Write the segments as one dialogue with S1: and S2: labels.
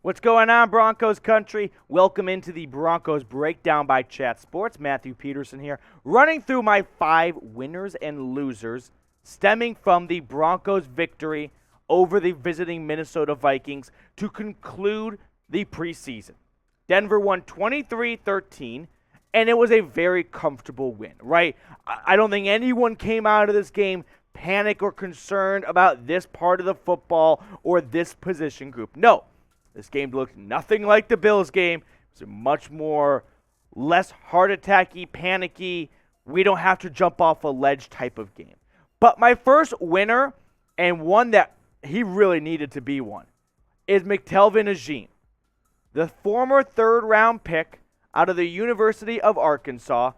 S1: What's going on, Broncos country? Welcome into the Broncos Breakdown by Chat Sports. Matthew Peterson here, running through my 5 winners and losers stemming from the Broncos' victory over the visiting Minnesota Vikings to conclude the preseason. Denver won 23-13, and it was a very comfortable win, right? I don't think anyone came out of this game panicked or concerned about this part of the football or this position group. No. This game looked nothing like the Bills game. It was a much more, less heart attacky, panicky, we don't have to jump off a ledge type of game. But my first winner, and one that he really needed to be one, is McTelvin Agim, the former third-round pick out of the University of Arkansas,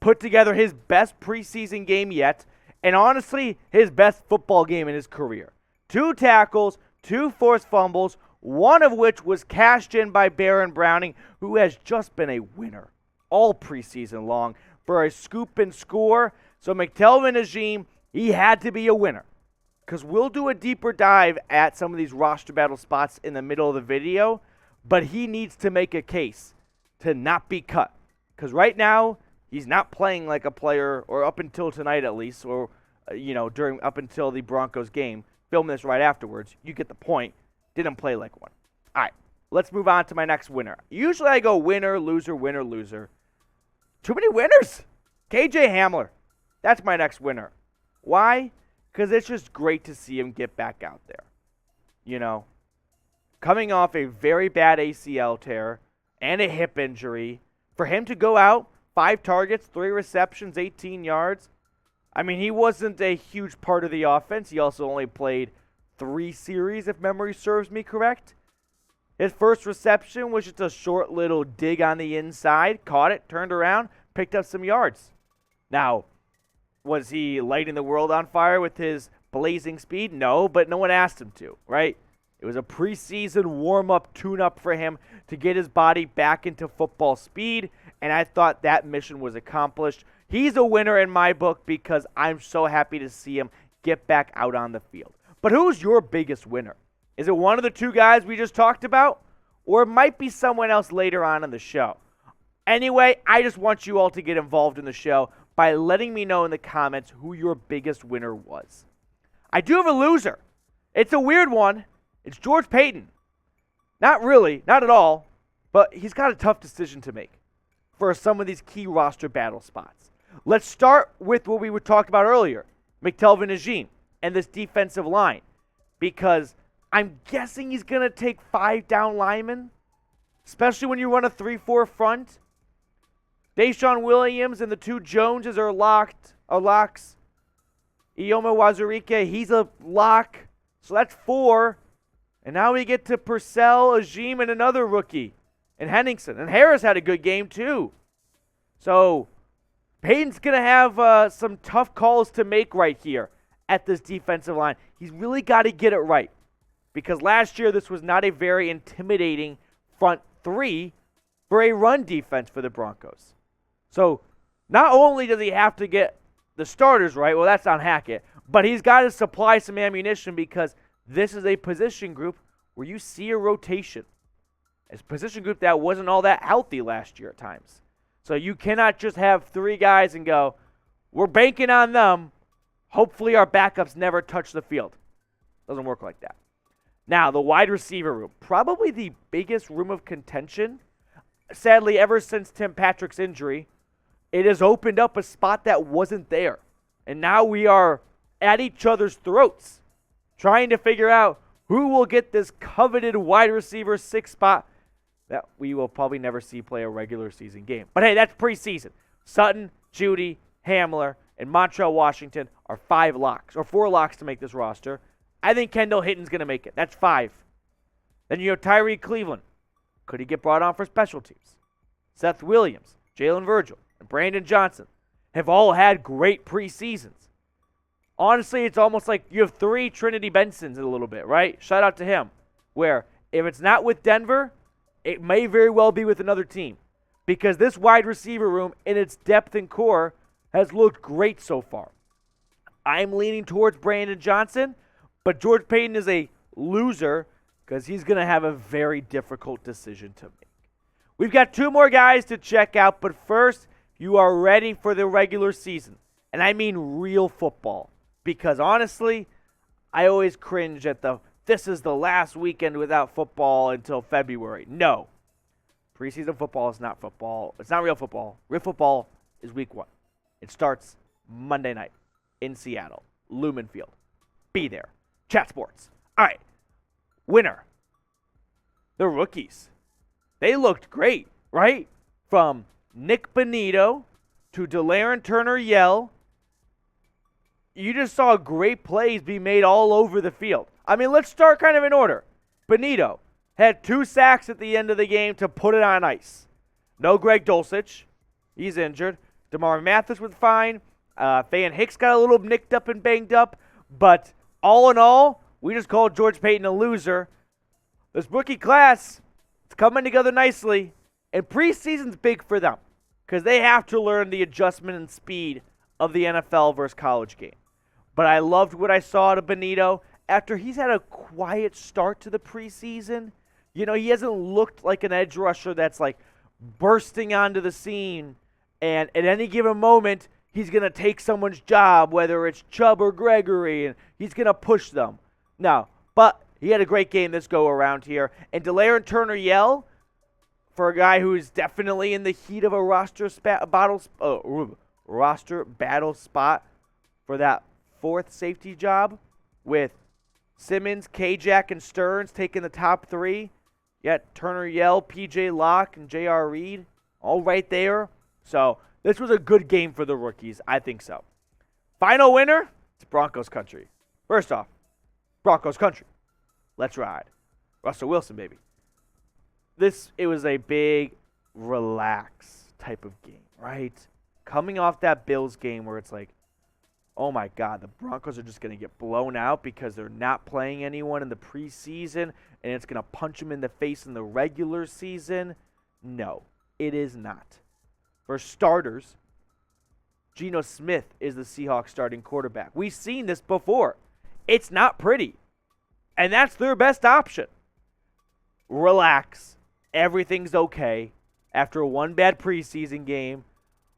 S1: put together his best preseason game yet, and honestly, his best football game in his career. 2 tackles, 2 forced fumbles, one of which was cashed in by Baron Browning, who has just been a winner all preseason long for a scoop and score. So McTelvin Agim, he had to be a winner, because we'll do a deeper dive at some of these roster battle spots in the middle of the video, but he needs to make a case to not be cut, because right now he's not playing like a player, or up until tonight at least, or during up until the Broncos game. Film this right afterwards. You get the point. Didn't play like one. All right, let's move on to my next winner. Usually I go winner, loser, winner, loser. Too many winners. KJ Hamler. That's my next winner. Why? Because it's just great to see him get back out there. Coming off a very bad ACL tear and a hip injury, for him to go out, 5 targets, 3 receptions, 18 yards. I mean, he wasn't a huge part of the offense. He also only played 3 series, if memory serves me correct. His first reception was just a short little dig on the inside. Caught it, turned around, picked up some yards. Now, was he lighting the world on fire with his blazing speed? No, but no one asked him to, right? It was a preseason warm-up, tune-up for him to get his body back into football speed, and I thought that mission was accomplished. He's a winner in my book because I'm so happy to see him get back out on the field. But who's your biggest winner? Is it one of the 2 guys we just talked about? Or it might be someone else later on in the show. Anyway, I just want you all to get involved in the show by letting me know in the comments who your biggest winner was. I do have a loser. It's a weird one. It's George Paton. Not really, not at all, but he's got a tough decision to make for some of these key roster battle spots. Let's start with what we were talking about earlier, McTelvin Agim and this defensive line, because I'm guessing he's going to take 5 down linemen, especially when you run a 3-4 front. Deshaun Williams and the 2 Joneses are locks. Ioma Wazurike, he's a lock, so that's 4. And now we get to Purcell, Agim, and another rookie, and Henningsen. And Harris had a good game too. So Payton's going to have some tough calls to make right here at this defensive line. He's really got to get it right, because last year this was not a very intimidating front 3 for a run defense for the Broncos. So not only does he have to get the starters right, well, that's on Hackett, but he's got to supply some ammunition, because this is a position group where you see a rotation. It's a position group that wasn't all that healthy last year at times. So you cannot just have 3 guys and go, we're banking on them. Hopefully our backups never touch the field. Doesn't work like that. Now, the wide receiver room. Probably the biggest room of contention. Sadly, ever since Tim Patrick's injury, it has opened up a spot that wasn't there. And now we are at each other's throats, trying to figure out who will get this coveted wide receiver 6 spot that we will probably never see play a regular season game. But hey, that's preseason. Sutton, Judy, Hamler, and Montrell Washington are 5 locks, or 4 locks to make this roster. I think Kendall Hinton's going to make it. That's 5. Then you have Tyree Cleveland. Could he get brought on for special teams? Seth Williams, Jalen Virgil, and Brandon Johnson have all had great preseasons. Honestly, it's almost like you have 3 Trinity Bensons in a little bit, right? Shout out to him. Where if it's not with Denver, it may very well be with another team, because this wide receiver room in its depth and core has looked great so far. I'm leaning towards Brandon Johnson, but George Paton is a loser because he's going to have a very difficult decision to make. We've got 2 more guys to check out, but first, you are ready for the regular season. And I mean real football, because honestly, I always cringe at this is the last weekend without football until February. No. Preseason football is not football. It's not real football. Real football is week 1. It starts Monday night in Seattle, Lumen Field. Be there. Chat Sports. All right. Winner. The rookies. They looked great, right? From Nick Bonito to Delaren Turner-Yell. You just saw great plays be made all over the field. I mean, let's start kind of in order. Bonito had 2 sacks at the end of the game to put it on ice. No Greg Dulcich. He's injured. DeMar Mathis was fine. Fan Hicks got a little nicked up and banged up. But all in all, we just called George Paton a loser. This rookie class, it's coming together nicely. And preseason's big for them because they have to learn the adjustment and speed of the NFL versus college game. But I loved what I saw out of Bonito. After he's had a quiet start to the preseason, he hasn't looked like an edge rusher that's like bursting onto the scene. And at any given moment, he's going to take someone's job, whether it's Chubb or Gregory, and he's going to push them. No, but he had a great game this go-around here. And Delaren Turner-Yell, for a guy who's definitely in the heat of a roster battle spot for that 4th safety job, with Simmons, K-Jack, and Stearns taking the top 3. Yet Turner-Yell, P.J. Locke, and J.R. Reed all right there. So this was a good game for the rookies. I think so. Final winner, it's Broncos country. First off, Broncos country. Let's ride. Russell Wilson, baby. It was a big, relax type of game, right? Coming off that Bills game where it's like, oh my God, the Broncos are just going to get blown out because they're not playing anyone in the preseason and it's going to punch them in the face in the regular season. No, it is not. For starters, Geno Smith is the Seahawks starting quarterback. We've seen this before. It's not pretty. And that's their best option. Relax. Everything's okay. After one bad preseason game,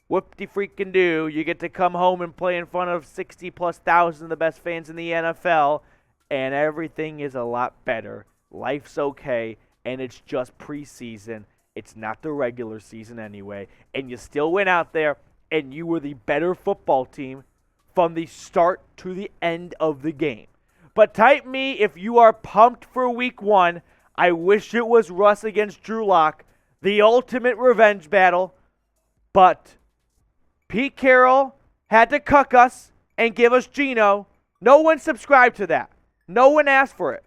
S1: whoop-de-freaking do, you get to come home and play in front of 60-plus thousand of the best fans in the NFL, and everything is a lot better. Life's okay, and it's just preseason. It's not the regular season anyway, and you still went out there, and you were the better football team from the start to the end of the game. But type me if you are pumped for week 1. I wish it was Russ against Drew Lock, the ultimate revenge battle, but Pete Carroll had to cuck us and give us Geno. No one subscribed to that. No one asked for it.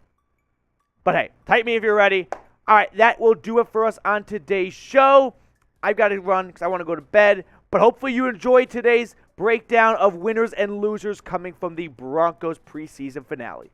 S1: But hey, type me if you're ready. All right, that will do it for us on today's show. I've got to run because I want to go to bed. But hopefully you enjoyed today's breakdown of winners and losers coming from the Broncos preseason finale.